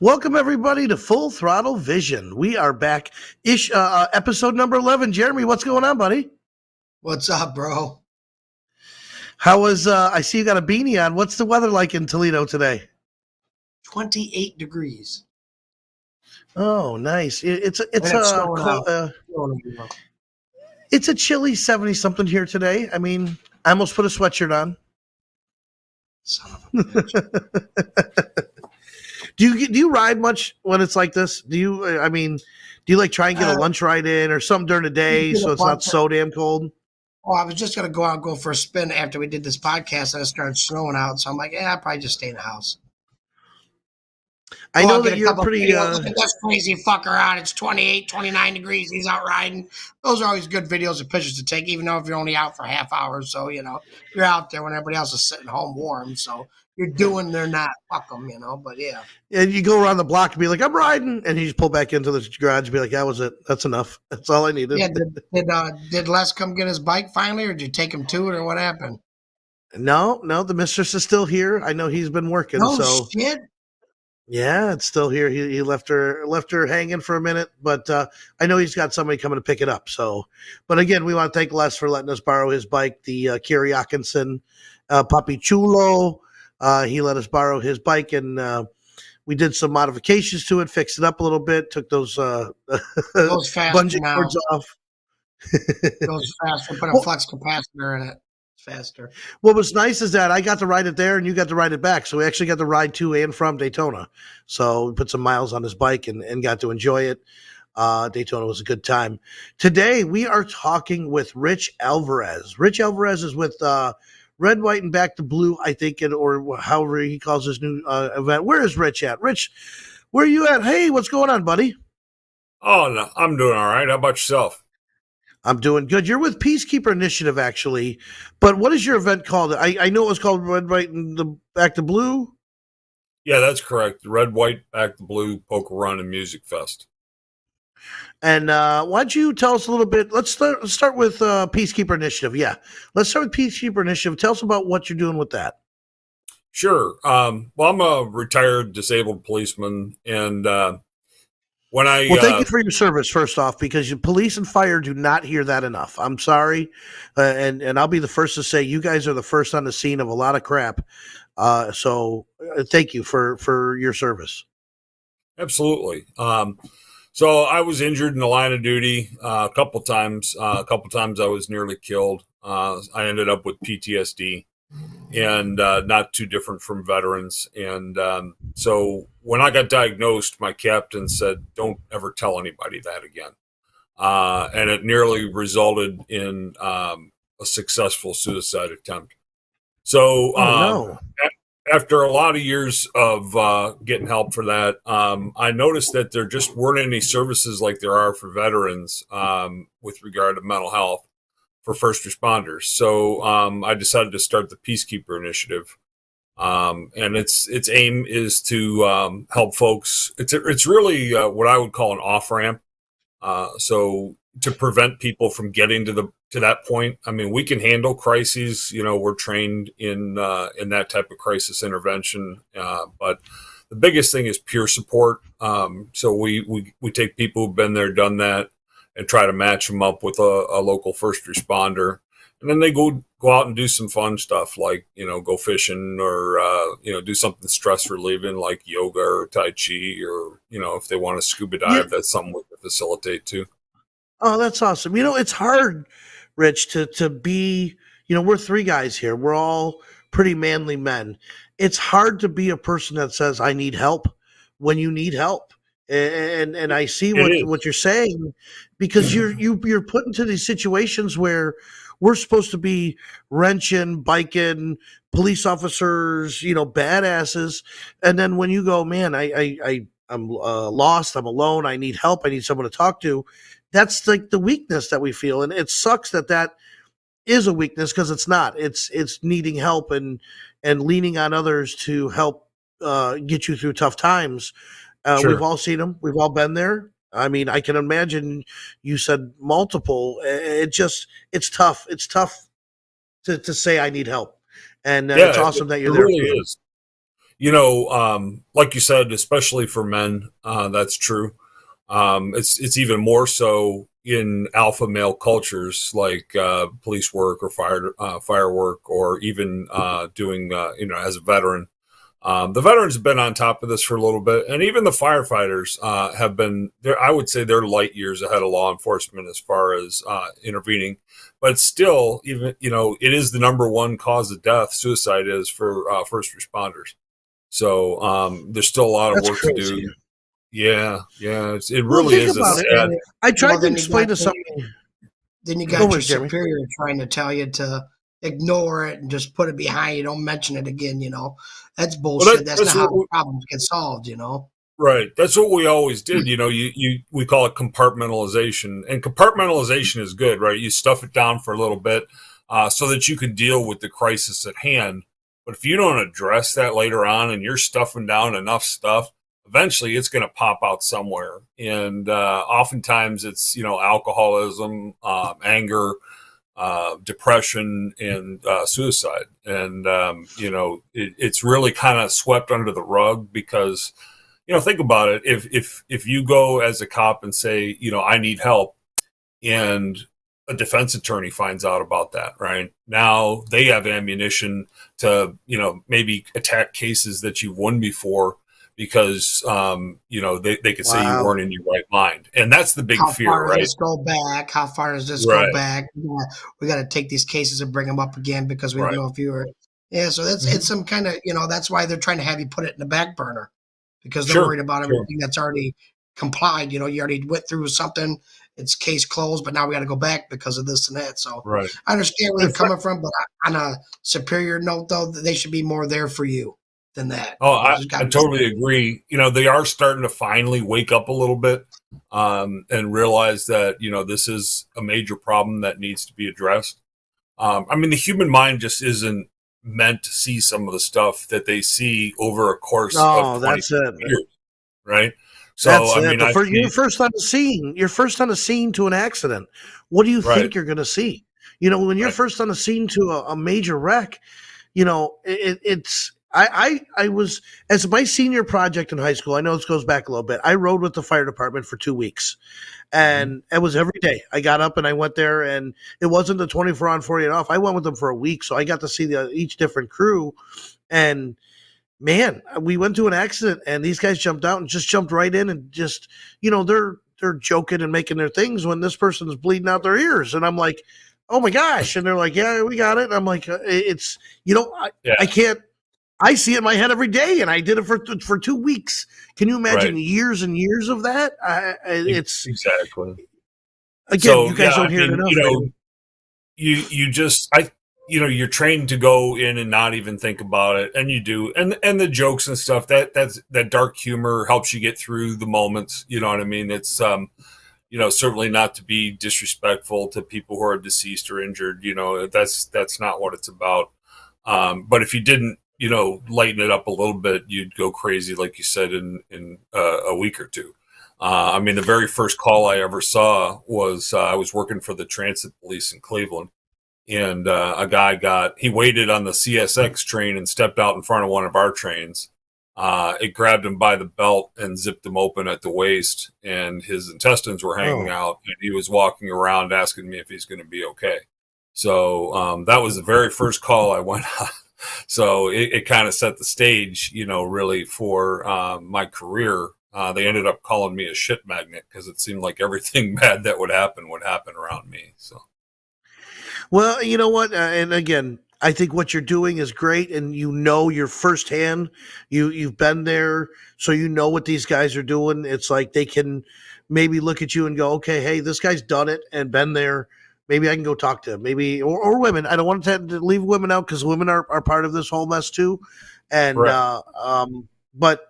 Welcome everybody to Full Throttle Vision. We are back, episode number 11. Jeremy, what's going on, buddy? What's up, bro? How was? I see you got a beanie on. What's the weather like in Toledo today? 28 degrees. Oh, nice. It's And it's snowing cold. out. It's a chilly 70 something here today. I mean, I almost put a sweatshirt on. Son of a bitch. Do you ride much when it's like this? Do you like try and get a lunch ride in or something during the day so it's not so damn cold? Oh, I was just gonna go out and go for a spin after we did this podcast and it started snowing out. So I'm like, I'll probably just stay in the house. I know that you're pretty Look at this crazy fucker out. It's 28, 29 degrees. He's out riding. Those are always good videos and pictures to take, even though if you're only out for a half hour. So, you're out there when everybody else is sitting home warm. So you're doing, they're not. Fuck them, but yeah. And you go around the block and be like, I'm riding. And you just pull back into the garage and be like, that was it. That's enough. That's all I needed. Yeah, did Les come get his bike finally, or did you take him to it, or what happened? No, the mistress is still here. I know he's been working. No shit. Yeah, it's still here. He left her hanging for a minute, but I know he's got somebody coming to pick it up. So, but again, we want to thank Les for letting us borrow his bike, the Kiriakinson Papi Chulo. He let us borrow his bike, and we did some modifications to it, fixed it up a little bit, took those bungee cords off. Goes faster. Put a flex capacitor in it. Faster. What was nice is that I got to ride it there and you got to ride it back. So we actually got to ride to and from Daytona. So we put some miles on his bike and got to enjoy it. Daytona was a good time. Today we are talking with Rich Alvarez. Rich Alvarez is with Red, White, and Back to Blue, I think, or however he calls his new event. Where is Rich at? Rich, where are you at? Hey, what's going on, buddy? Oh, no, I'm doing all right. How about yourself? I'm doing good. You're with Peacekeeper Initiative, actually. But what is your event called? I know it was called Red, White, and the Back to Blue. Yeah, that's correct. Red, White, Back to Blue, Poker Run, and Music Fest. And why don't you tell us a little bit? Let's start with Peacekeeper Initiative. Yeah, let's start with Peacekeeper Initiative. Tell us about what you're doing with that. Sure. Well, I'm a retired disabled policeman, and thank you for your service, first off, because police and fire do not hear that enough. I'm sorry, and I'll be the first to say you guys are the first on the scene of a lot of crap. So thank you for your service. Absolutely. So I was injured in the line of duty a couple times. A couple times I was nearly killed. I ended up with PTSD. And not too different from veterans. And so when I got diagnosed, my captain said, don't ever tell anybody that again. And it nearly resulted in a successful suicide attempt. So after a lot of years of getting help for that, I noticed that there just weren't any services like there are for veterans with regard to mental health for first responders. So I decided to start the Peacekeeper Initiative. And its aim is to help folks. It's really what I would call an off-ramp. So to prevent people from getting to that point. I mean, we can handle crises. We're trained in that type of crisis intervention. But the biggest thing is peer support. So we take people who've been there, done that, and try to match them up with a local first responder. And then they go out and do some fun stuff like, go fishing or, do something stress relieving like yoga or Tai Chi or, if they want to scuba dive, that's something we can facilitate too. Oh, that's awesome. It's hard, Rich, to be, we're three guys here. We're all pretty manly men. It's hard to be a person that says, I need help when you need help. And I see what you're saying, because you're put into these situations where we're supposed to be wrenching, biking, police officers, badasses, and then when you go, man, I'm lost, I'm alone, I need help, I need someone to talk to. That's like the weakness that we feel, and it sucks that is a weakness, because it's not. It's needing help and leaning on others to help get you through tough times. Sure. We've all seen them. We've all been there. I mean, I can imagine you said multiple. It's tough. It's tough to say I need help. And it's awesome that you're there. It really is. Like you said, especially for men, that's true. It's even more so in alpha male cultures like police work or fire work, or even doing as a veteran. The veterans have been on top of this for a little bit, and even the firefighters have been there. I would say they're light years ahead of law enforcement as far as intervening, but still, even it is the number one cause of death. Suicide is for first responders. So there's still a lot of That's work to crazy. do. Yeah, yeah, it Well, really think is a about it. sad. I Well, tried to explain to somebody. then you Go got your ahead, Jeremy. superior trying to tell you to ignore it and just put it behind you. Don't mention it again. That's Well, bullshit. That's that's not how what problems get solved. right. That's what we always did. We call it compartmentalization, and compartmentalization is good, right? You stuff it down for a little bit so that you can deal with the crisis at hand. But if you don't address that later on, and you're stuffing down enough stuff, eventually it's going to pop out somewhere. And oftentimes it's alcoholism, anger, depression, and suicide. And it's really kind of swept under the rug because think about it. If you go as a cop and say, I need help, and a defense attorney finds out about that, right? Now they have ammunition to, maybe attack cases that you've won before because, they could say you Wow. weren't in your right mind. And that's the big How fear, far does right? this go back? How far does this go Right, back? We got to take these cases and bring them up again because we don't right. know if you were. Yeah, so it's Mhm. some kind of that's why they're trying to have you put it in the back burner because they're Sure, worried about sure. everything that's already complied. You already went through something. It's case closed, but now we got to go back because of this and that. So Right. I understand where In they're fact, coming from, but on a superior note, though, they should be more there for you than that. Oh, There's got I to be. totally agree. They are starting to finally wake up a little bit and realize that, this is a major problem that needs to be addressed. I mean, the human mind just isn't meant to see some of the stuff that they see over a course of no, 20 that's it. years, right? So, That's I it. mean, I You're see, first on the scene. You're first on the scene to an accident. What do you right, think you're going to see? When you're right. first on the scene to a major wreck, it's I was, as my senior project in high school. I know this goes back a little bit. I rode with the fire department for 2 weeks, Hmm. and it was every day. I got up and I went there, and it wasn't the 24 on 48 off. I went with them for a week, so I got to see each different crew. And man, we went to an accident, and these guys jumped out and just jumped right in, and just they're joking and making their things when this person's bleeding out their ears, and I'm like, oh my gosh, and they're like, yeah, we got it. And I'm like, it's Yeah, I can't. I see it in my head every day, and I did it for 2 weeks. Can you right. imagine years and years of that? It's Exactly. again, So, you yeah, guys I don't hear it mean, enough, right? you just you're trained to go in and not even think about it, and you do, and the jokes and stuff, that dark humor helps you get through the moments. You know what I mean? It's certainly not to be disrespectful to people who are deceased or injured. That's not what it's about. But if you didn't lighten it up a little bit, you'd go crazy, like you said, in a week or two. I mean, the very first call I ever saw was I was working for the transit police in Cleveland, and a guy he waited on the CSX train and stepped out in front of one of our trains. It grabbed him by the belt and zipped him open at the waist, and his intestines were hanging Oh, out, and he was walking around asking me if he's going to be okay. So that was the very first call I went on. So it kind of set the stage, really for my career. They ended up calling me a shit magnet because it seemed like everything bad that would happen around me. So well, you know what? And again, I think what you're doing is great, and you're firsthand. You've been there, so you know what these guys are doing. It's like they can maybe look at you and go, "Okay, hey, this guy's done it and been there. Maybe I can go talk to him. Maybe or women. I don't want to leave women out because women are part of this whole mess too. And correct. but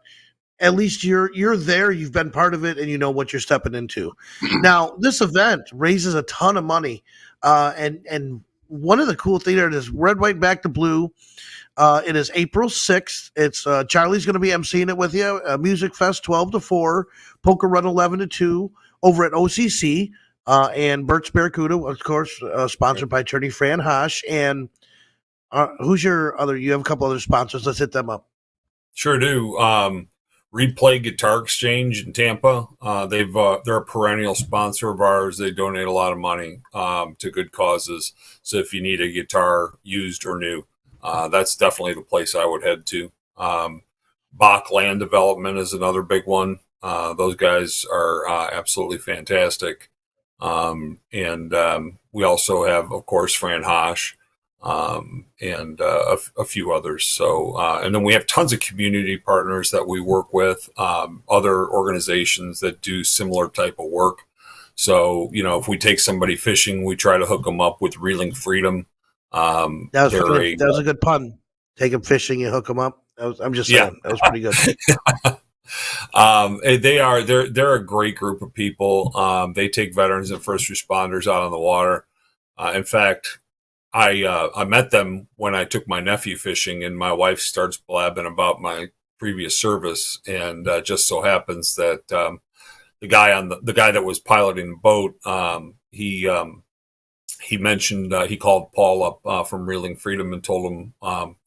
at least you're there. You've been part of it, and you know what you're stepping into. Now, this event raises a ton of money, and one of the cool things there is red, white, back to blue. It is April 6th. It's Charlie's going to be emceeing it with you. Music Fest 12 to 4, Poker Run 11 to 2 over at OCC, and Bert's Barracuda, of course, Right. sponsored by attorney Fran Hosh. And who's your other? You have a couple other sponsors. Let's hit them up. Sure do. Replay Guitar Exchange in Tampa. They're a perennial sponsor of ours. They donate a lot of money to good causes. So if you need a guitar, used or new, that's definitely the place I would head to. Bach Land Development is another big one. Those guys are absolutely fantastic. And we also have, of course, Fran Hosh and a few others. So, and then we have tons of community partners that we work with, other organizations that do similar type of work. So, if we take somebody fishing, we try to hook them up with Reeling Freedom. That was a good pun. Take them fishing, you hook them up. I'm just saying, that was pretty good. They're a great group of people. They take veterans and first responders out on the water. In fact, I met them when I took my nephew fishing, and my wife starts blabbing about my previous service, and just so happens that the guy that was piloting the boat, he mentioned he called Paul up from Reeling Freedom and told him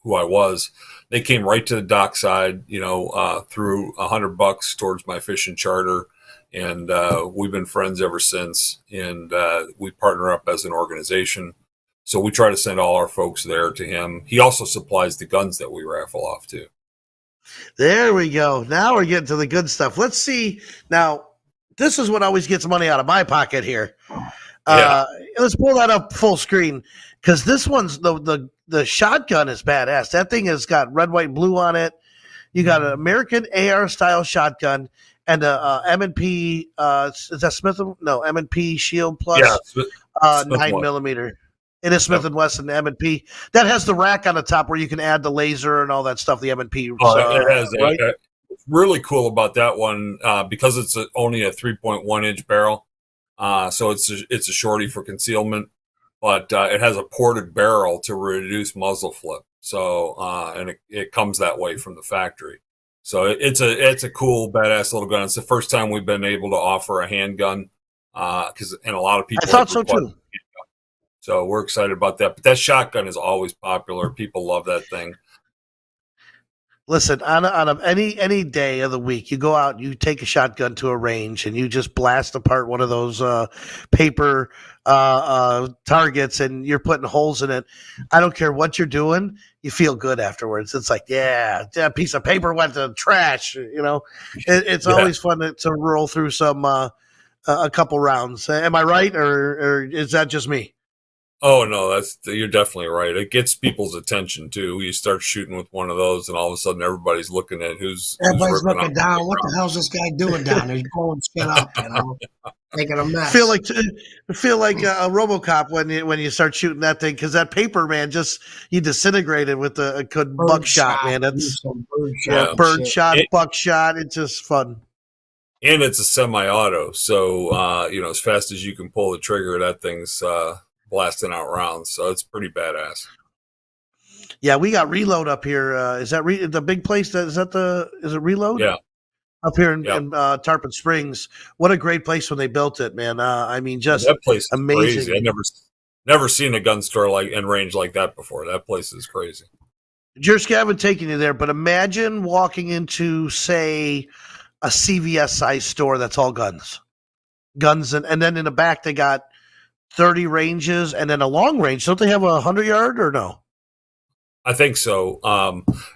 who I was. They came right to the dockside, threw $100 towards my fishing charter, and we've been friends ever since. And we partner up as an organization. So we try to send all our folks there to him. He also supplies the guns that we raffle off too. There we go. Now we're getting to the good stuff. Let's see. Now, this is what always gets money out of my pocket here. Let's pull that up full screen, because this one's the shotgun is badass. That thing has got red, white, blue on it. You got an American AR style shotgun and a M&P. Is that Smith? No, M&P Shield Plus. Yeah, 9mm. It is Smith & Wesson M&P. That has the rack on the top where you can add the laser and all that stuff. The M&P. It has that. Right? What's really cool about that one, because it's only a 3.1 inch barrel, so it's a shorty for concealment, but it has a ported barrel to reduce muzzle flip. So and it comes that way from the factory. So it's a cool, badass little gun. It's the first time we've been able to offer a handgun, and a lot of people. I thought so too. So we're excited about that. But that shotgun is always popular. People love that thing. Listen, on any day of the week, you go out, you take a shotgun to a range, and you just blast apart one of those paper targets, and you're putting holes in it. I don't care what you're doing, you feel good afterwards. It's like, yeah, that piece of paper went to trash. It's always fun to roll through some a couple rounds. Am I right, or is that just me? Oh no, you're definitely right. It gets people's attention too. You start shooting with one of those, and all of a sudden, everybody's looking at everybody's looking down. What the hell's this guy doing down there? He's blowing shit up, making a mess. Feel like a RoboCop when you start shooting that thing, because that paper, man, you disintegrated with a good buckshot, man. That's birdshot, buckshot. It's just fun. And it's a semi-auto, so as fast as you can pull the trigger, that thing's blasting out rounds, so it's pretty badass. Yeah, we got Reload up here. Is that the big place? Is it Reload? Yeah, up here in Tarpon Springs. What a great place when they built it, man. Just that place is amazing. Crazy. I never seen a gun store and range like that before. That place is crazy. Jersk, I haven't taken you there, but imagine walking into, say, a CVS size store that's all guns, and then in the back they got 30 ranges, and then a long range. Don't they have a 100-yard or no? I think so.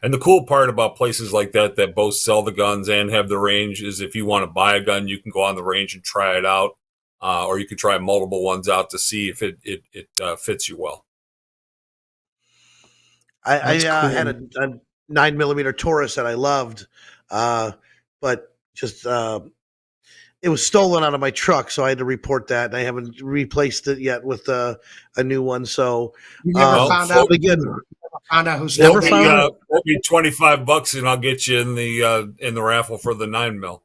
And the cool part about places like that both sell the guns and have the range is if you want to buy a gun, you can go on the range and try it out, or you can try multiple ones out to see if it fits you well. I had a 9mm Taurus that I loved, but just it was stolen out of my truck, so I had to report that, and I haven't replaced it yet with a new one. So you never found out again. Found out who stole it. That'll be $25, and I'll get you in the raffle for the 9mm.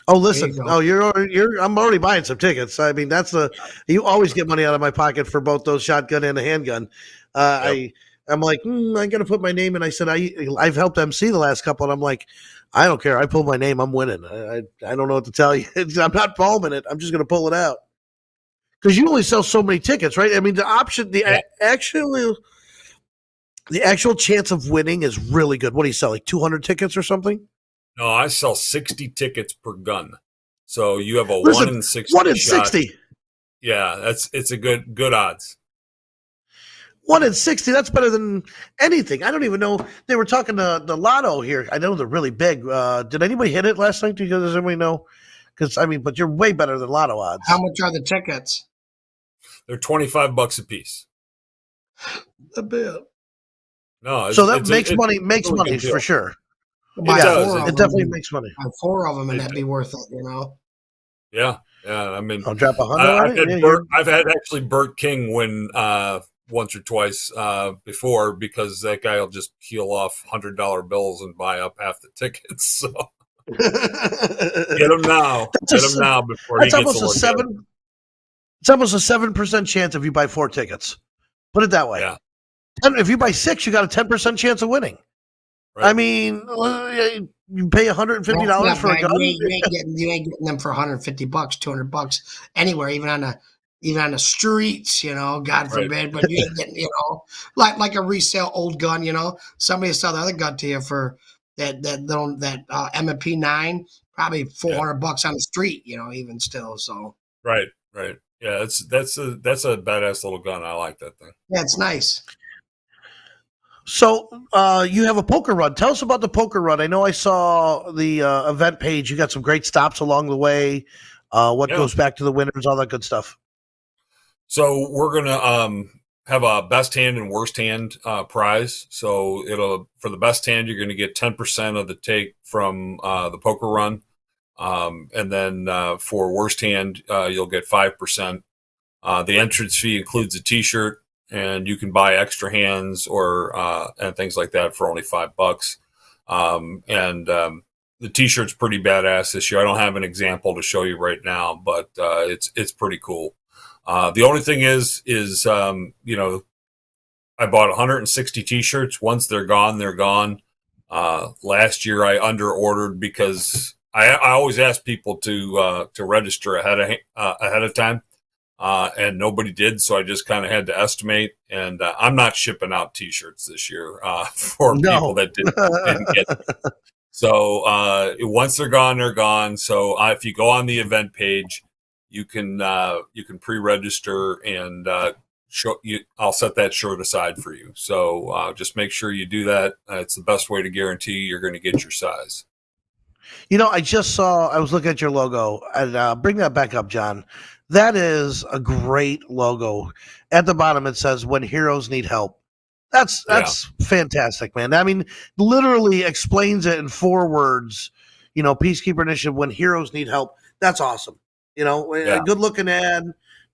Oh, listen! Oh, I'm already buying some tickets. I mean, you always get money out of my pocket for both those shotgun and a handgun. Yep. I'm like, I'm gonna put my name in. I said I've helped MC the last couple, and I'm like, I don't care. I pull my name, I'm winning. I don't know what to tell you. I'm not palming it. I'm just gonna pull it out because you only sell so many tickets, right? I mean, The actual chance of winning is really good. What do you sell, like 200 tickets or something? No, I sell 60 tickets per gun. So you have a Listen, 1 in 60 1 in shot. 60. Yeah, it's a good odds. 1 in 60, that's better than anything. I don't even know. They were talking to the lotto here. I know they're really big. Did anybody hit it last night? Does anybody know? Because, I mean, but you're way better than lotto odds. How much are the tickets? They're $25 a piece. A bit. No, So that makes money, a really good for deal. sure. It does. It definitely makes money. Buy 4 of them, and It that'd be worth it, you know? Yeah. I mean, I'll drop $100 on it. I've had actually Burt King win once or twice before, because that guy will just peel off $100 bills and buy up half the tickets. So get him now. Get him now before he gets a look at it. It's almost a 7% chance if you buy 4 tickets. Put it that way. Yeah. And if you buy 6, you got a 10% chance of winning. Right. I mean, you pay $150 for a gun. You ain't getting them for $150, $200 anywhere, even on the streets, you know, God forbid. Right. But you ain't getting, you know, like a resale old gun, you know, somebody will sell the other gun to you for that M&P 9, probably $400 on the street, you know, even still. So right. Yeah, that's a badass little gun. I like that thing. Yeah, it's nice. So you have a poker run. Tell us about the poker run. I know I saw the event page. You got some great stops along the way. What goes back to the winners, all that good stuff. So we're gonna have a best hand and worst hand prize. So for the best hand, you're gonna get 10% of the take from the poker run, and then for worst hand, you'll get 5%. The entrance fee includes a T-shirt, and you can buy extra hands or and things like that for only $5. The T-shirt's pretty badass this year. I don't have an example to show you right now, but it's pretty cool. The only thing is you know, I bought 160 T-shirts. Once they're gone, they're gone. Last year I under ordered because I always ask people to register ahead of time. And nobody did, so I just kind of had to estimate. And I'm not shipping out T-shirts this year for people that didn't get them. So once they're gone, they're gone. So if you go on the event page, you can pre-register, and I'll set that shirt aside for you. So just make sure you do that. It's the best way to guarantee you're going to get your size. You know, I was looking at your logo, and bring that back up, John. That is a great logo. At the bottom, it says, "When heroes need help." That's fantastic, man. I mean, literally explains it in 4 words. You know, Peacekeeper Initiative, when heroes need help. That's awesome. You know, a good looking ad,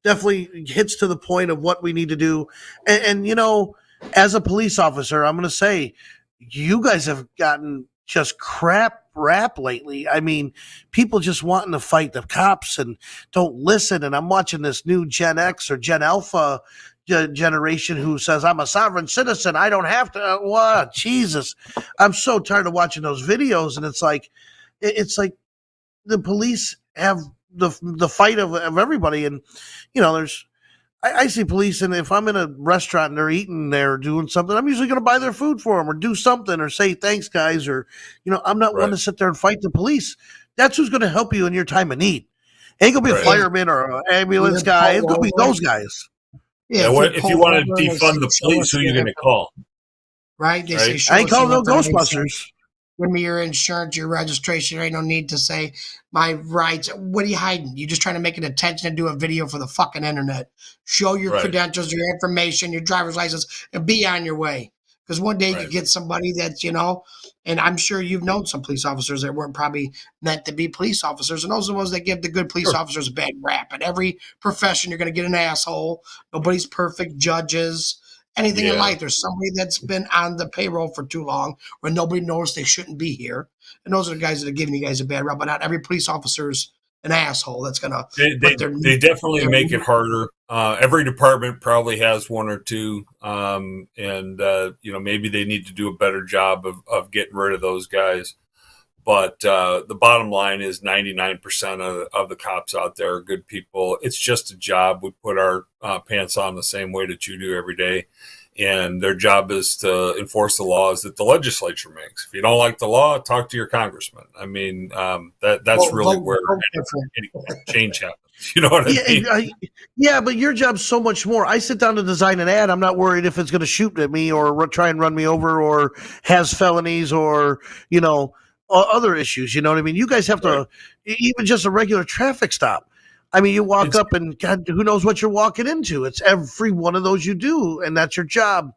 definitely hits to the point of what we need to do. And you know, as a police officer, I'm going to say, you guys have gotten just crap rap lately. I mean, people just wanting to fight the cops and don't listen. And I'm watching this new Gen X or Gen Alpha generation who says, I'm a sovereign citizen. I don't have to. What? Jesus. I'm so tired of watching those videos. And it's like the police have the fight of everybody. And, you know, I see police, and if I'm in a restaurant and they're eating there doing something, I'm usually going to buy their food for them or do something or say, thanks, guys. Or, you know, I'm not one to sit there and fight the police. That's who's going to help you in your time of need. Ain't going to be a fireman or an ambulance guy. It's going to be those guys. Yeah, if you want to defund the police, who are you going to call? Right? They say, I ain't calling no Ghostbusters. Give me your insurance, your registration. There ain't no need to say my rights. What are you hiding? You're just trying to make an attention and do a video for the fucking internet. Show your credentials, your information, your driver's license, and be on your way. Because one day you get somebody that's, you know, and I'm sure you've known some police officers that weren't probably meant to be police officers. And those are the ones that give the good police officers a bad rap. In every profession, you're going to get an asshole. Nobody's perfect. Judges. Anything in life, there's somebody that's been on the payroll for too long where nobody knows they shouldn't be here. And those are the guys that are giving you guys a bad rap. But not every police officer's an asshole that's going to... They definitely make it harder. Every department probably has one or two. And, you know, maybe they need to do a better job of getting rid of those guys. But the bottom line is 99% of the cops out there are good people. It's just a job. We put our pants on the same way that you do every day. and their job is to enforce the laws that the legislature makes. If you don't like the law, talk to your congressman. I mean, that's really where any change happens. You know what I mean? Yeah, but your job's so much more. I sit down to design an ad. I'm not worried if it's going to shoot at me or try and run me over or has felonies or other issues. You know what I mean? You guys have to even just a regular traffic stop. I mean, you walk up and God, who knows what you're walking into? It's every one of those you do, and that's your job.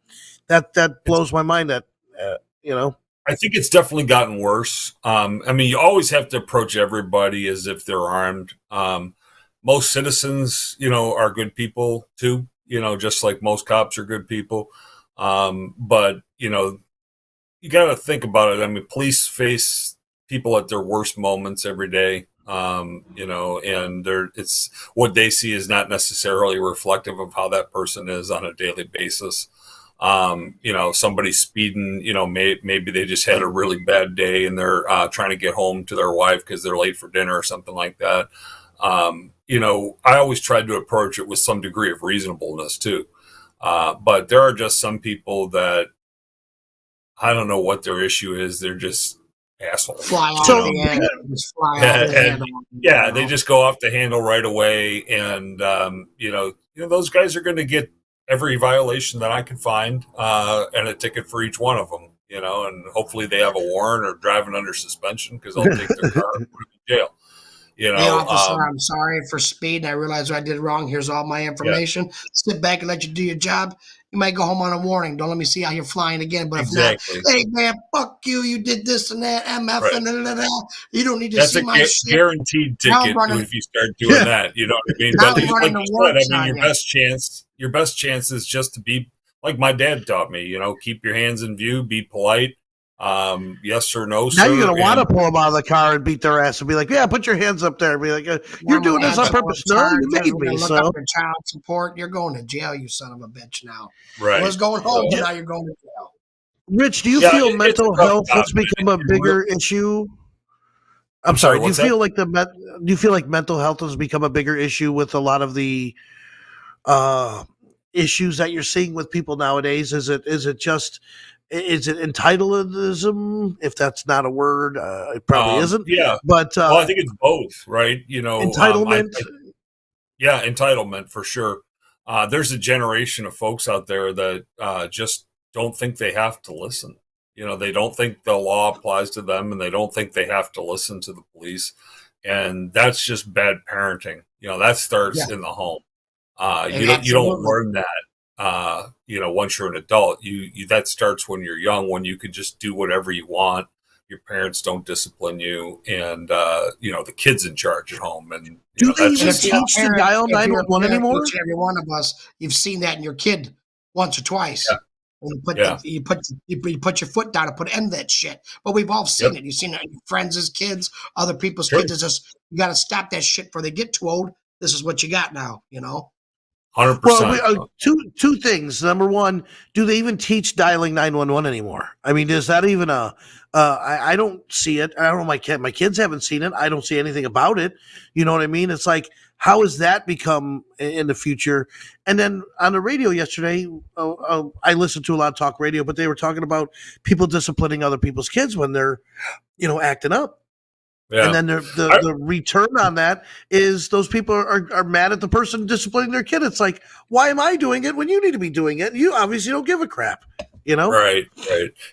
That blows my mind. That I think it's definitely gotten worse. I mean, you always have to approach everybody as if they're armed. Most citizens, are good people too, just like most cops are good people. But, you got to think about it. I mean, police face people at their worst moments every day. And it's what they see is not necessarily reflective of how that person is on a daily basis. Somebody speeding, maybe they just had a really bad day and they're trying to get home to their wife because they're late for dinner or something like that. I always tried to approach it with some degree of reasonableness too. But there are just some people that I don't know what their issue is. They're just assholes. Fly off the handle. Just fly off the handle. Yeah, they just go off the handle right away. And, those guys are going to get every violation that I can find and a ticket for each one of them, and hopefully they have a warrant or driving under suspension because they'll take their car and put them in jail. Hey, officer, I'm sorry for speed. I realize I did wrong. Here's all my information. Yeah. Sit back and let you do your job. You might go home on a warning. Don't let me see how you're flying again. But if not, hey, man, fuck you. You did this and that, MF, and da. You don't need to see my shit. That's a guaranteed ticket if you start doing that. You know what I mean? But like you said, your best chance is just to be like my dad taught me, keep your hands in view, be polite. Yes or no, sir. Now you're gonna want to pull them out of the car and beat their ass and be like, "Yeah, put your hands up there." And be like, "You're doing this on purpose." No, you made me. Look up your child support. You're going to jail, you son of a bitch. Now, right? I was going home, but now you're going to jail. Rich, do you feel mental health has become a bigger issue? I'm sorry. Do you feel like mental health has become a bigger issue with a lot of the issues that you're seeing with people nowadays? Is it entitledism? If that's not a word, it probably isn't. Yeah, but I think it's both, right? Entitlement. Entitlement for sure. There's a generation of folks out there that just don't think they have to listen. They don't think the law applies to them, and they don't think they have to listen to the police, and that's just bad parenting. That starts in the home. You don't learn that. Once you're an adult, you that starts when you're young, when you can just do whatever you want. Your parents don't discipline you, and the kid's in charge at home. And do they even teach to dial 911 anymore? Each and every one of us, you've seen that in your kid once or twice. Yeah. You put your foot down and put end that shit. But we've all seen it. You've seen it in your friends' kids, other people's kids. It's just you got to stop that shit before they get too old. This is what you got now. 100%. Well, two things. Number one, do they even teach dialing 911 anymore? I mean, is that even I don't see it. I don't know. My kids haven't seen it. I don't see anything about it. You know what I mean? It's like, how has that become in the future? And then on the radio yesterday, I listened to a lot of talk radio, but they were talking about people disciplining other people's kids when they're, acting up. Yeah. And then the return on that is those people are mad at the person disciplining their kid. It's like, why am I doing it when you need to be doing it? You obviously don't give a crap, Right.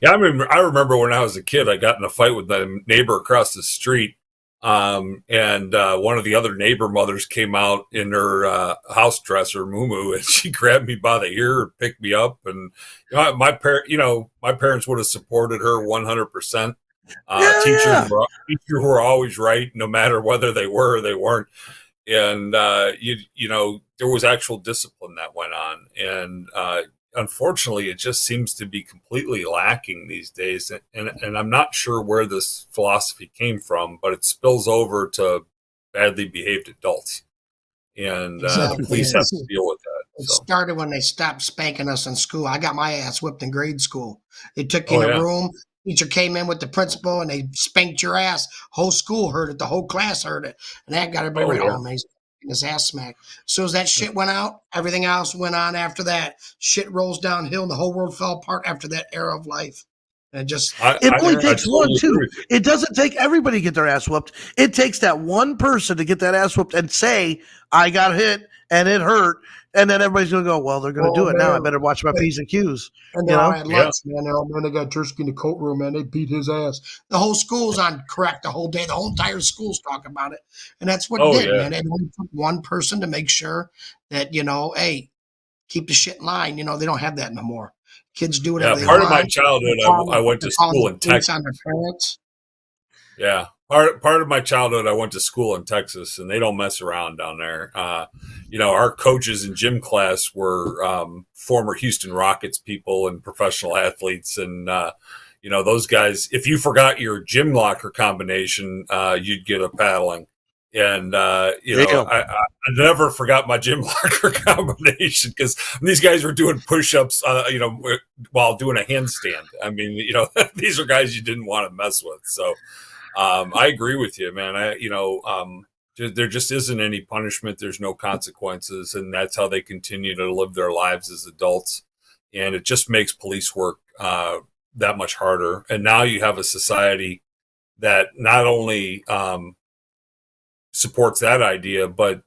Yeah, I remember when I was a kid, I got in a fight with my neighbor across the street. And one of the other neighbor mothers came out in her house dress or muumuu, and she grabbed me by the ear and picked me up. And my parents would have supported her 100%. Teachers were always right, no matter whether they were or they weren't. And there was actual discipline that went on, and unfortunately, it just seems to be completely lacking these days. And I'm not sure where this philosophy came from, but it spills over to badly behaved adults, and the police have to deal with that. It started when they stopped spanking us in school. I got my ass whipped in grade school. They took you in a room. Teacher came in with the principal and they spanked your ass. Whole school heard it. The whole class heard it. And that got everybody amazing. getting his ass smacked. So as that shit went out, everything else went on after that. Shit rolls downhill, and the whole world fell apart after that era of life. And it just It only I takes one, totally agree too. with you. It doesn't take everybody to get their ass whooped. It takes that one person to get that ass whooped and say, I got hit and it hurt. And then everybody's going to go, well, they're going to do oh it now. I man. better watch my P's and Q's. And You they're all know? at Yeah. lunch, man. They're all, man, they got Tursky in the coat room, man. They beat his ass. The whole school's on correct the whole day. The whole entire school's talking about it. And that's what it Oh did, yeah. man. It only took one person to make sure that, hey, keep the shit in line. They don't have that no more. Kids do whatever Yeah. they Part of my want. childhood, I went They're to calling school the in police Texas. on their parents. Yeah. Part of my childhood, I went to school in Texas, and they don't mess around down there. Our coaches in gym class were former Houston Rockets people and professional athletes, and those guys. If you forgot your gym locker combination, you'd get a paddling. And Damn. I never forgot my gym locker combination because these guys were doing push-ups, while doing a handstand. I mean, these are guys you didn't want to mess with. So. I agree with you, man. There just isn't any punishment. There's no consequences, and that's how they continue to live their lives as adults. And it just makes police work that much harder. And now you have a society that not only supports that idea, but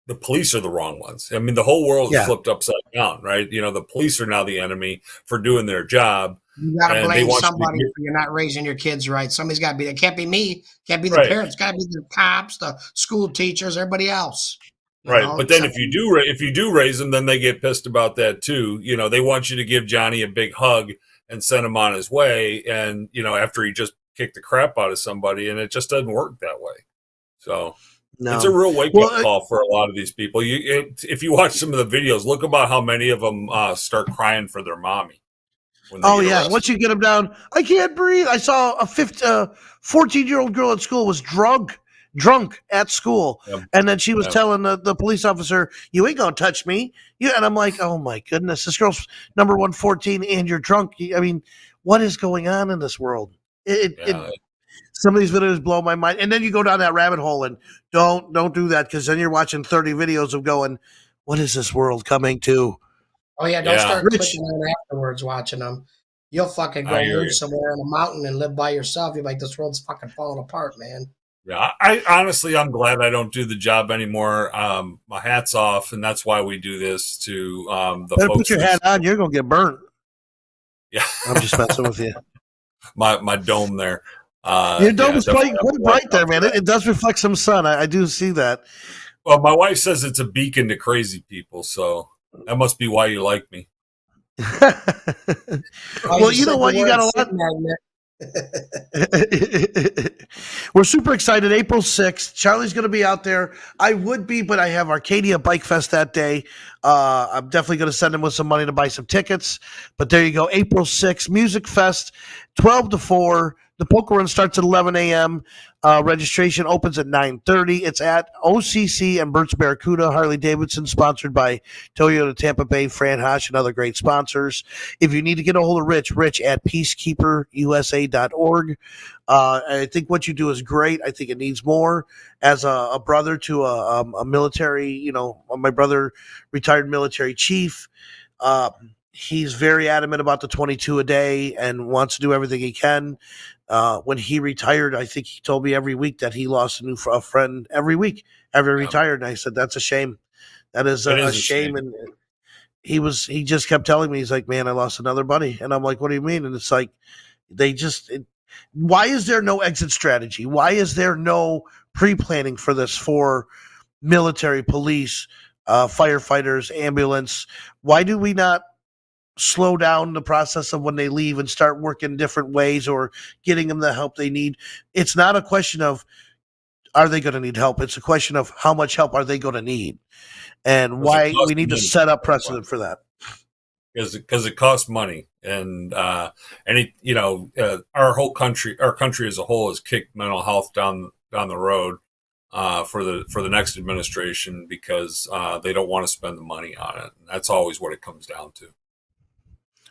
the police are the wrong ones. I mean, the whole world is flipped upside down, right? The police are now the enemy for doing their job. You got to And they blame want somebody you to for you're not raising your kids right. Somebody's got to be. It can't be me. Can't be the right. parents. Got to be the cops, the school teachers, everybody else. Right, but then if you do raise them, then they get pissed about that too. They want you to give Johnny a big hug and send him on his way, and after he just kicked the crap out of somebody, and it just doesn't work that way. So it's a real wake up call for a lot of these people. If you watch some of the videos, look about how many of them start crying for their mommy. Oh yeah, once you get them down, I can't breathe. I saw a 14-year-old girl at school was drunk at school, and then she was telling the police officer, "You ain't gonna touch me." Yeah, and I'm like, "Oh my goodness, this girl's number 114, and you're drunk." I mean, what is going on in this world? Some of these videos blow my mind, and then you go down that rabbit hole, and don't do that because then you're watching 30 videos of going, "What is this world coming to?" Oh yeah, don't start clicking on afterwards watching them. You'll fucking go move somewhere in a mountain and live by yourself. You're like, this world's fucking falling apart, man. Yeah, I honestly, I'm glad I don't do the job anymore. My hat's off, and that's why we do this to the Better folks. Put your hat on, you're gonna get burnt. Yeah, I'm just messing with you. My dome there. Your dome is quite bright there, man. It does reflect some sun. I do see that. Well, my wife says it's a beacon to crazy people, so that must be why you like me. Well, you know what? You got a lot. We're super excited. April 6th. Charlie's going to be out there. I would be, but I have Arcadia Bike Fest that day. I'm definitely going to send him with some money to buy some tickets. But there you go. April 6th, Music Fest, 12 to 4. The poker run starts at 11 a.m. Registration opens at 9:30. It's at OCC and Burt's Barracuda, Harley Davidson, sponsored by Toyota Tampa Bay, Fran Hash, and other great sponsors. If you need to get a hold of Rich at peacekeeperusa.org. I think what you do is great. I think it needs more. As a brother to a military, my brother, retired military chief, he's very adamant about the 22 a day and wants to do everything he can. When he retired, I think he told me every week that he lost a friend every week after he retired. And I said, that's a shame. That is a shame. And he just kept telling me, he's like, man, I lost another buddy. And I'm like, what do you mean? And it's like, why is there no exit strategy? Why is there no pre-planning for this for military, police, firefighters, ambulance? Why do we not slow down the process of when they leave and start working different ways or getting them the help they need? It's not a question of are they going to need help? It's a question of how much help are they going to need, and why we need to set up precedent for that. Because it costs money, and our country as a whole has kicked mental health down the road for the next administration because they don't want to spend the money on it. And that's always what it comes down to.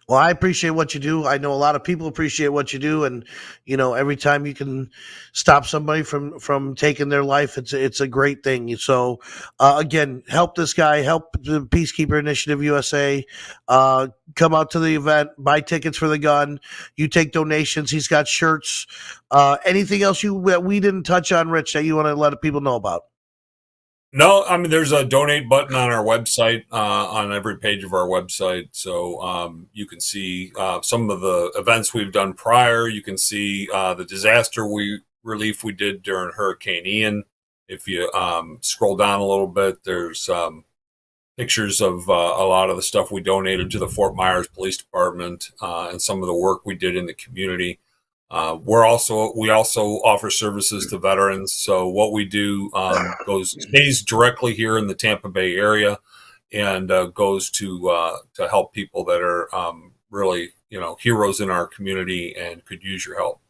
Well, I appreciate what you do. I know a lot of people appreciate what you do, and every time you can stop somebody from taking their life, it's a great thing. So, again, help this guy, help the Peacekeeper Initiative USA. Come out to the event, buy tickets for the gun. You take donations. He's got shirts. Anything else that we didn't touch on, Rich, that you want to let people know about? No, I mean, there's a donate button on our website, on every page of our website. So you can see some of the events we've done prior. You can see the disaster relief we did during Hurricane Ian. If you scroll down a little bit, there's pictures of a lot of the stuff we donated to the Fort Myers Police Department, and some of the work we did in the community. We also offer services to veterans. So what we do stays directly here in the Tampa Bay area, and goes to help people that are really heroes in our community and could use your help.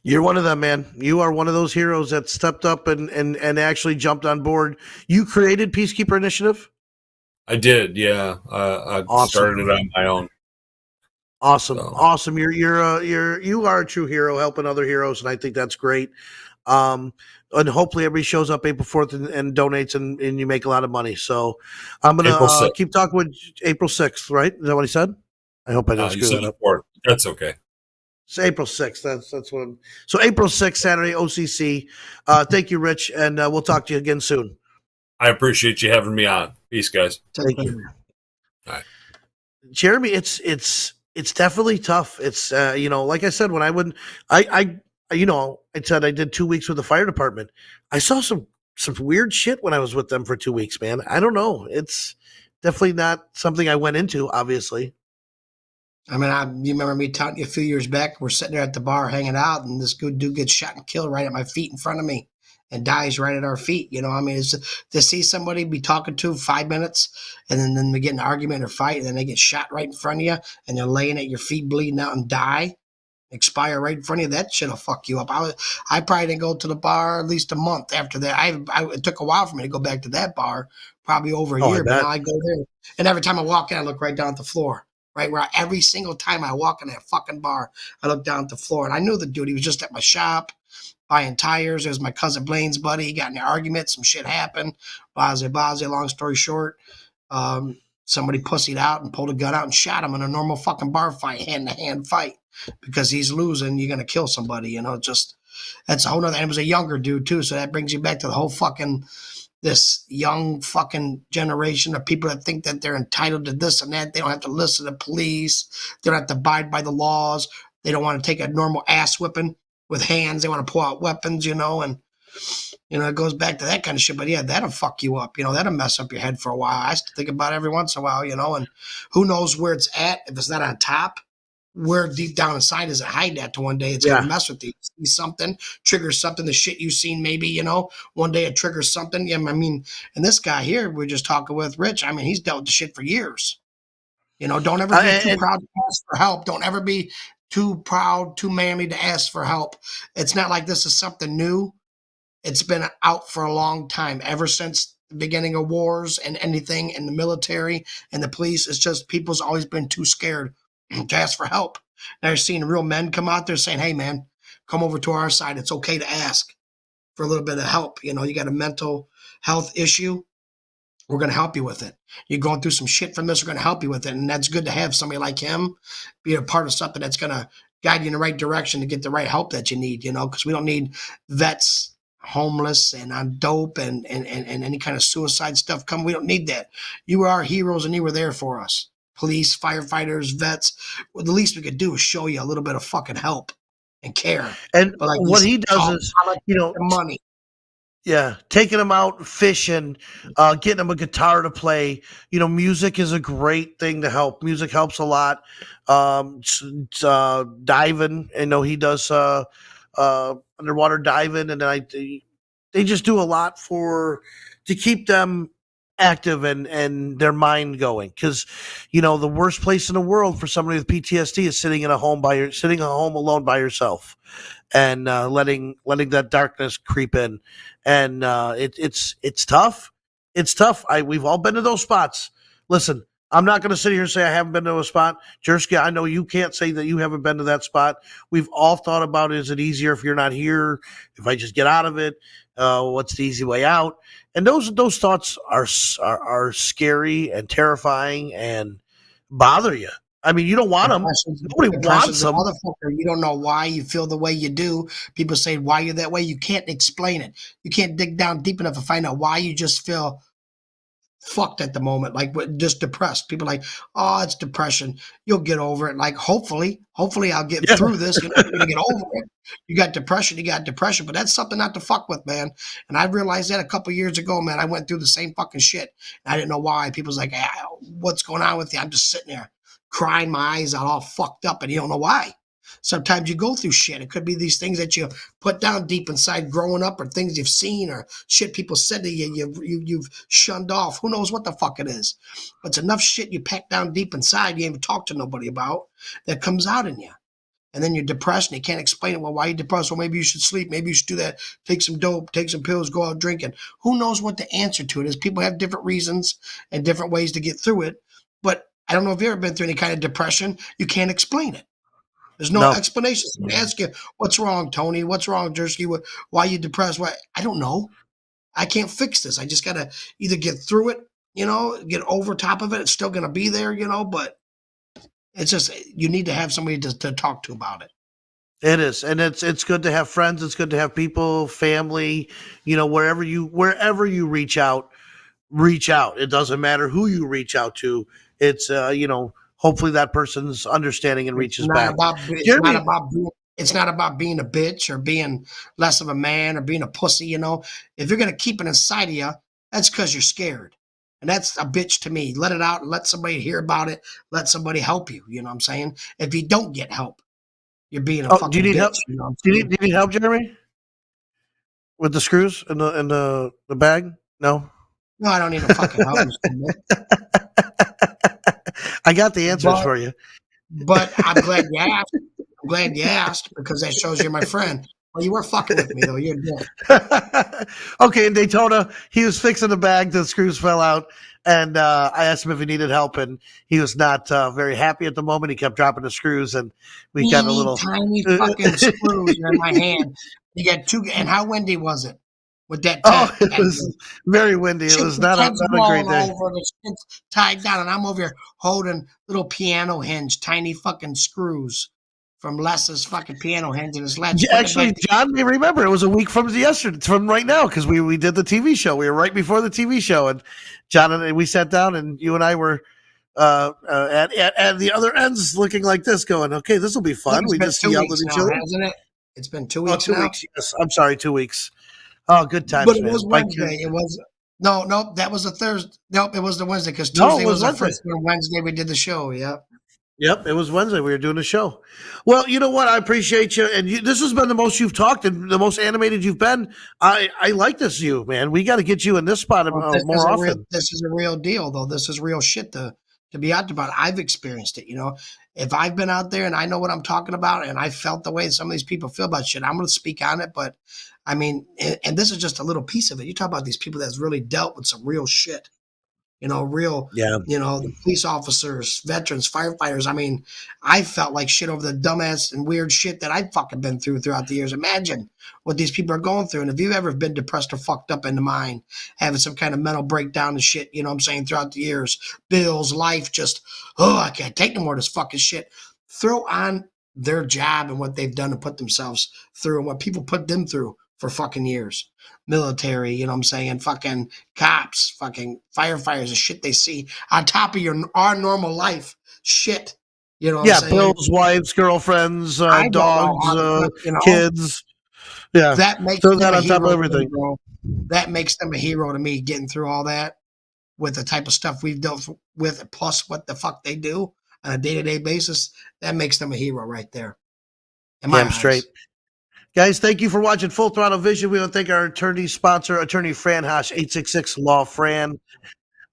You're one of them, man. You are one of those heroes that stepped up and actually jumped on board. You created Peacekeeper Initiative? I did, yeah. I Awesome. started it on my own. Awesome. So. Awesome. You are a true hero helping other heroes, and I think that's great. And hopefully everybody shows up April 4th and donates, and you make a lot of money. So I'm going April to 6th. keep talking with April 6th, right? Is that what he said? I hope I didn't You screw said that up. That's okay. It's April 6th. That's what so April 6th, Saturday, OCC. Thank you, Rich, and we'll talk to you again soon. I appreciate you having me on. Peace, guys. Thank you. All right. Jeremy, it's definitely tough. It's like I said, when I said I did 2 weeks with the fire department. I saw some weird shit when I was with them for 2 weeks, man. I don't know. It's definitely not something I went into, obviously. I mean, you remember me telling you a few years back, we're sitting there at the bar hanging out, and this good dude gets shot and killed right at my feet in front of me and dies right at our feet. I mean, it's to see somebody be talking to 5 minutes and then they get in an argument or fight, and then they get shot right in front of you, and they're laying at your feet bleeding out and die, expire right in front of you. That shit'll fuck you up. I probably didn't go to the bar at least a month after that. It took a while for me to go back to that bar, probably over a Oh, I year, but bet. now I go there, and every time I walk in, I look right down at the floor. Right where every single time I walk in that fucking bar, I look down at the floor, and I knew the dude. He was just at my shop buying tires. It was my cousin Blaine's buddy. He got in an argument. Some shit happened. Blase, blase. Long story short, somebody pussied out and pulled a gun out and shot him in a normal fucking bar fight, hand-to-hand fight, because he's losing. You're gonna kill somebody, just that's a whole nother. And it was a younger dude too, so that brings you back to the whole fucking this young fucking generation of people that think that they're entitled to this and that. They don't have to listen to police. They don't have to abide by the laws. They don't want to take a normal ass whipping with hands. They want to pull out weapons, and it goes back to that kind of shit. But yeah, that'll fuck you up. That'll mess up your head for a while. I still think about it every once in a while, and who knows where it's at. If it's not on top, where deep down inside is it hiding at to one day it's going to mess with you. See something, triggers something, the shit you've seen maybe, one day it triggers something. Yeah, I mean, and this guy here we're just talking with, Rich, I mean, he's dealt with the shit for years. Don't ever be too proud to ask for help. Don't ever be too proud, too manly to ask for help. It's not like this is something new. It's been out for a long time, ever since the beginning of wars and anything in the military and the police. It's just people's always been too scared to ask for help. Now you're seeing real men come out there saying, hey, man, come over to our side. It's okay to ask for a little bit of help. You got a mental health issue. We're going to help you with it. You're going through some shit from this. We're going to help you with it. And that's good to have somebody like him be a part of something that's going to guide you in the right direction to get the right help that you need, because we don't need vets homeless and on dope and any kind of suicide stuff coming. We don't need that. You were our heroes and you were there for us. Police, firefighters, vets. Well, the least we could do is show you a little bit of fucking help and care. And But like what he does is, money. yeah, taking them out fishing, getting them a guitar to play. Music is a great thing to help. Music helps a lot. Diving, he does underwater diving, and then they just do a lot to keep them active and their mind going. Because the worst place in the world for somebody with PTSD is sitting at home alone by yourself, and letting that darkness creep in, and it's tough. It's tough. We've all been to those spots. Listen, I'm not going to sit here and say I haven't been to a spot. Jersky, I know you can't say that you haven't been to that spot. We've all thought about, is it easier if you're not here? If I just get out of it, what's the easy way out? And those thoughts are scary and terrifying and bother you. I mean, you don't want them. Nobody wants Depression's a them. motherfucker. You don't know why you feel the way you do. People say why you're that way. You can't explain it. You can't dig down deep enough to find out why you just feel fucked at the moment, like just depressed. People are like, oh, it's depression. You'll get over it. Like, hopefully I'll get Yeah. through this. You're gonna get over it. You got depression, but that's something not to fuck with, man. And I realized that a couple years ago, man. I went through the same fucking shit. And I didn't know why. People's like, what's going on with you? I'm just sitting there crying my eyes out, all fucked up, and you don't know why. Sometimes you go through shit. It could be these things that you put down deep inside growing up, or things you've seen, or shit people said to you, you've shunned off. Who knows what the fuck it is? But it's enough shit you pack down deep inside you ain't even talk to nobody about, that comes out in you. And then you're depressed and you can't explain it. Well, why are you depressed? Well, maybe you should sleep. Maybe you should do that. Take some dope, take some pills, go out drinking. Who knows what the answer to it is? People have different reasons and different ways to get through it. But I don't know if you've ever been through any kind of depression. You can't explain it. There's no No. explanation. Somebody ask you, what's wrong, Tony? What's wrong, Jersky? Why are you depressed? Why? I don't know. I can't fix this. I just got to either get through it, get over top of it. It's still going to be there, but it's just, you need to have somebody to talk to about it. It is, and it's good to have friends. It's good to have people, family. Wherever you reach out, reach out. It doesn't matter who you reach out to. It's hopefully that person's understanding and reaches back. Jeremy, It's not about being a bitch or being less of a man or being a pussy. If you're gonna keep it inside of you, that's because you're scared, and that's a bitch to me. Let it out and let somebody hear about it. Let somebody help you. You know what I'm saying? If you don't get help, you're being a do you fucking need bitch. help? You know what I'm Do saying? you need help, Jeremy? With the screws and the bag? No. No, I don't need no fucking help. I got the answers But for you. but I'm glad you asked. I'm glad you asked, because that shows you're my friend. Well, you were fucking with me though. You're dead. Okay, in Daytona, he was fixing the bag. The screws fell out, and I asked him if he needed help, and he was not very happy at the moment. He kept dropping the screws, and we got a little Tiny fucking screws are in my hand. You got two, and how windy was it with that Oh, tent? it was very windy. It was The not tent's a great rolling day. over, the shit's tied down, and I'm over here holding little piano hinge, tiny fucking screws from Les's fucking piano hinge in his latch. Putting it Actually, back John may remember it was a week from yesterday, from right now, because we did the TV show. We were right before the TV show, and John and we sat down, and you and I were at the other ends, looking like this, going, "Okay, this will be I think fun." it's We been just 2 yelled at weeks each now, other. hasn't it? It's been 2 weeks 2 weeks. now. Yes, I'm sorry, 2 weeks. Oh, good But times, it man. was Wednesday. It was no, that was the Thursday. Nope, it was the Wednesday, because No, it Tuesday was was our Wednesday. first one. Wednesday we did the show. Yeah. Yep, it was Wednesday. We were doing a show. Well, you know what? I appreciate you, and this has been the most you've talked and the most animated you've been. I like this, you man. We got to get you in this spot Well, more often. this is a real deal, though. This is real shit to be out about. I've experienced it. If I've been out there and I know what I'm talking about, and I felt the way some of these people feel about shit, I'm going to speak on it. But I mean, and this is just a little piece of it. You talk about these people that's really dealt with some real shit. Yeah, The police officers, veterans, firefighters. I mean, I felt like shit over the dumbass and weird shit that I've fucking been throughout the years. Imagine what these people are going through. And if you've ever been depressed or fucked up in the mind, having some kind of mental breakdown and shit, you know what I'm saying, throughout the years, bills, life, just, I can't take no more of this fucking shit. Throw on their job and what they've done to put themselves through and what people put them through for fucking years. Military, you know what I'm saying, fucking cops, fucking firefighters, the shit they see on top of our normal life shit. You know what I'm yeah. saying? Bills, wives, girlfriends, I don't know dogs, how kids. Yeah, that makes throw them that a on top of hero to me, everything. bro. That makes them a hero to me, getting through all that with the type of stuff we've dealt with, plus what the fuck they do on a day-to-day basis. That makes them a hero right there, in my Damn straight. eyes. Guys, thank you for watching Full Throttle Vision. We want to thank our attorney sponsor, Attorney Fran Hosh, 866 Law Fran,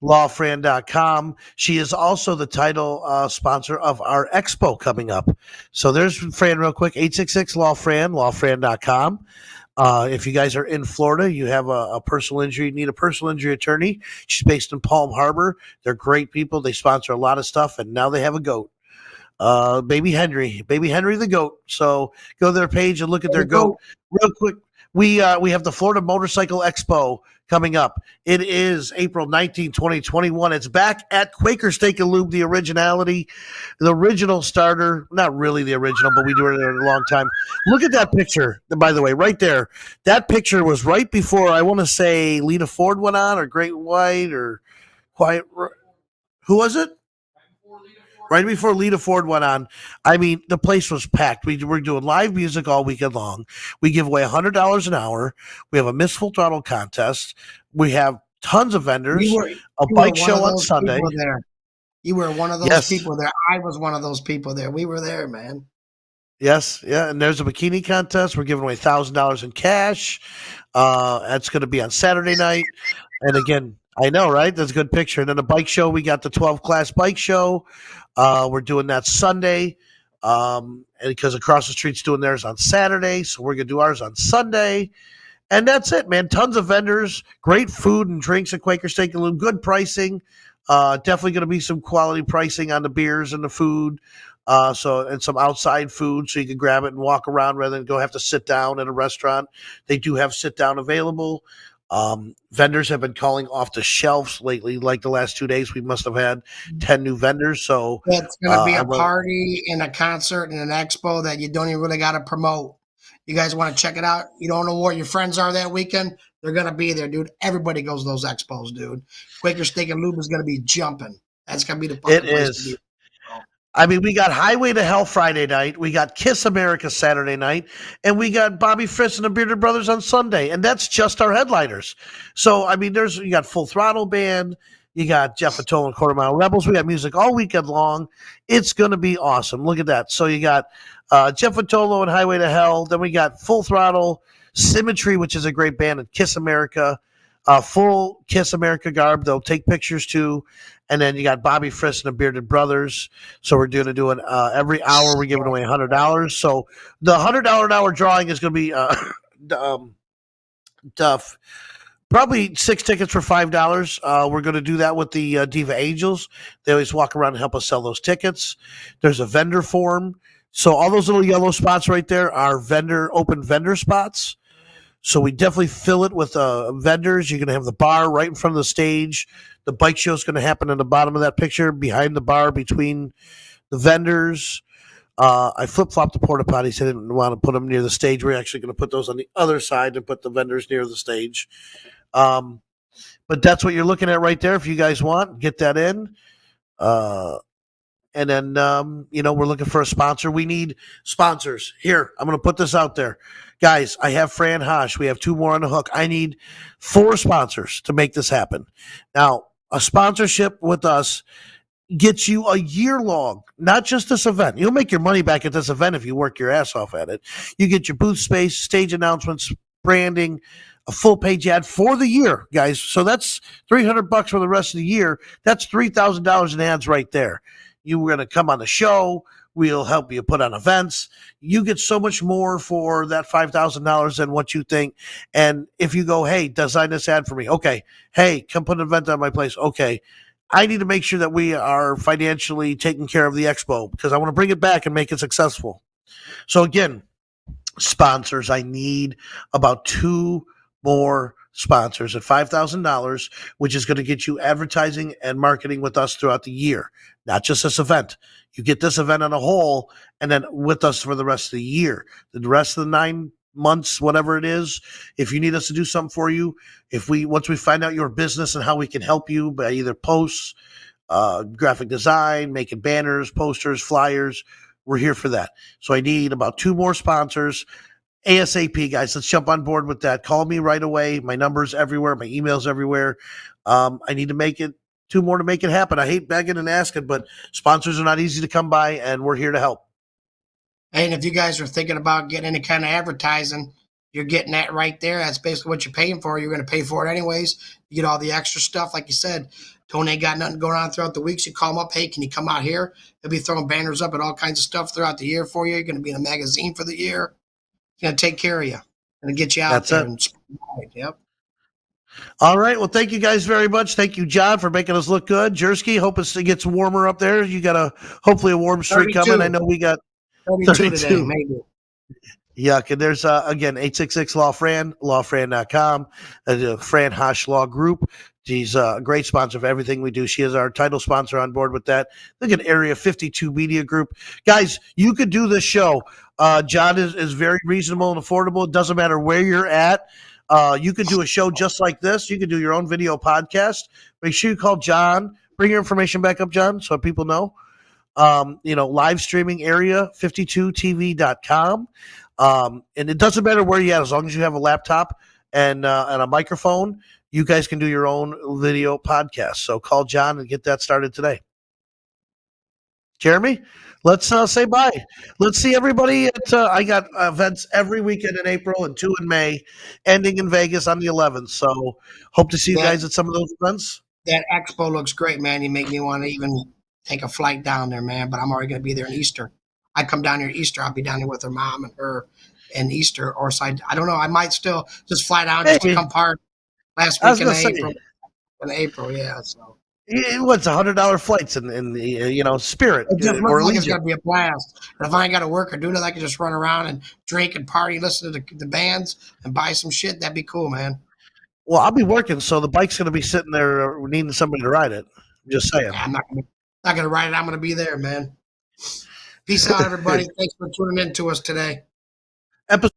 lawfran.com. She is also the title sponsor of our expo coming up. So there's Fran real quick, 866 Law Fran, lawfran.com. If you guys are in Florida, you have a personal injury, you need a personal injury attorney. She's based in Palm Harbor. They're great people. They sponsor a lot of stuff, and now they have a goat. Baby Henry the goat. So go to their page and look at There their we go. goat real quick. We have the Florida Motorcycle Expo coming up. It is April 19, 2021. It's back at Quaker Steak and Lube, the originality, the original starter. Not really the original, but we do it there a long time. Look at that picture, by the way, right there. That picture was right before, I want to say, Lita Ford went on, or Great White, or Quiet. Who was it? Right before Lita Ford went on. I mean, the place was packed. We were doing live music all weekend long. We give away $100 an hour. We have a Miss Full Throttle contest. We have tons of vendors, a You were bike one of show on those Sunday. people there. You were one of those Yes, people there. I was one of those people there. We were there, man. yes, yeah. And there's a bikini contest. We're giving away $1,000 in cash. That's going to be on Saturday night. And again, I know, right? That's a good picture. And then the bike show, we got the 12 class bike show. We're doing that Sunday. And because across the street's doing theirs on Saturday. So we're going to do ours on Sunday. And that's it, man. Tons of vendors, great food and drinks at Quaker Steak and Lube, good pricing. Definitely going to be some quality pricing on the beers and the food. And some outside food so you can grab it and walk around rather than go have to sit down at a restaurant. They do have sit down available. Vendors have been calling off the shelves lately. Like the last 2 days, we must have had 10 new vendors. So It's going to be I a will. party and a concert and an expo that you don't even really got to promote. You guys want to check it out? You don't know where your friends are that weekend? They're going to be there, dude. Everybody goes to those expos, dude. Quaker Steak and Lube is going to be jumping. That's going to be the It fucking place to be. is. I mean, we got Highway to Hell Friday night, we got Kiss America Saturday night, and we got Bobby Friss and the Bearded Brothers on Sunday, and that's just our headliners. So, I mean, you got Full Throttle Band, you got Jeff Atoll and Quarter Mile Rebels. We got music all weekend long. It's going to be awesome. Look at that. So you got Jeff Atolo and Highway to Hell. Then we got Full Throttle, Symmetry, which is a great band, and Kiss America. Full Kiss America garb. They'll take pictures too. And then you got Bobby Friss and the Bearded Brothers. So we're doing every hour we're giving away $100. So the $100 an hour drawing is going to be tough. Probably 6 tickets for $5. We're going to do that with the Diva Angels. They always walk around and help us sell those tickets. There's a vendor form. So all those little yellow spots right there are open vendor spots. So we definitely fill it with vendors. You're going to have the bar right in front of the stage. The bike show is going to happen in the bottom of that picture, behind the bar, between the vendors. I flip flopped the porta potties. I didn't want to put them near the stage. We're actually going to put those on the other side and put the vendors near the stage. Um, but that's what you're looking at right there. If you guys want, get that in. And then, we're looking for a sponsor. We need sponsors. Here, I'm going to put this out there. Guys, I have Fran Hosh. We have 2 more on the hook. I need 4 sponsors to make this happen. Now, a sponsorship with us gets you a year long, not just this event. You'll make your money back at this event if you work your ass off at it. You get your booth space, stage announcements, branding, a full page ad for the year, guys. So that's $300 for the rest of the year. That's $3,000 in ads right there. You were going to come on the show. We'll help you put on events. You get so much more for that $5,000 than what you think. And if you go, hey, design this ad for me. Okay. Hey, come put an event on my place. Okay. I need to make sure that we are financially taking care of the expo because I want to bring it back and make it successful. So again, sponsors, I need about 2 more sponsors at $5,000, which is going to get you advertising and marketing with us throughout the year, not just this event. You get this event on a whole and then with us for the rest of the year. The rest of the 9 months, whatever it is, if you need us to do something for you, once we find out your business and how we can help you by either posts, graphic design, making banners, posters, flyers, we're here for that. So I need about 2 more sponsors. ASAP, guys. Let's jump on board with that. Call me right away. My number's everywhere. My email's everywhere. I need to make it 2 more to make it happen. I hate begging and asking, but sponsors are not easy to come by, and we're here to help. And if you guys are thinking about getting any kind of advertising, you're getting that right there. That's basically what you're paying for. You're going to pay for it anyways. You get all the extra stuff. Like you said, Tony ain't got nothing going on throughout the week. So you call him up. Hey, can you come out here? He'll be throwing banners up and all kinds of stuff throughout the year for you. You're going to be in a magazine for the year. He's going to take care of you. and get you out That's there it. and yep. All right. Well, thank you guys very much. Thank you, John, for making us look good. Jersey, hope it gets warmer up there. You got hopefully a warm streak coming. I know we got 32 today, 32. maybe. Yuck. And there's, again, 866 Law Fran, lawfran.com, Fran Hosh Law Group. She's a great sponsor of everything we do. She is our title sponsor on board with that. Look at Area 52 Media Group. Guys, you could do this show. John is very reasonable and affordable. It doesn't matter where you're at. You could do a show just like this. You could do your own video podcast. Make sure you call John. Bring your information back up, John, so people know. Live streaming area 52tv.com. And it doesn't matter where you're at, as long as you have a laptop and a microphone, you guys can do your own video podcast. So call John and get that started today. Jeremy, let's say bye. Let's see everybody at, I got events every weekend in April and 2 in May, ending in Vegas on the 11th. So hope to see you guys at some of those events. That expo looks great, man. You make me want to even take a flight down there, man. But I'm already going to be there in Easter. I come down here Easter. I'll be down there with her mom and her in Easter. Or so I don't know. I might still just fly down just to come part last week in April. In April, yeah. So what's $100 flights in the Spirit it just or looks like Allegiant. it's gonna be a blast. And if I ain't got to work or do nothing, I can just run around and drink and party, listen to the bands, and buy some shit. That'd be cool, man. Well, I'll be working, so the bike's gonna be sitting there needing somebody to ride it. Just saying. Yeah, I'm not gonna ride it. I'm gonna be there, man. Peace out, everybody. Thanks for tuning in to us today. Episode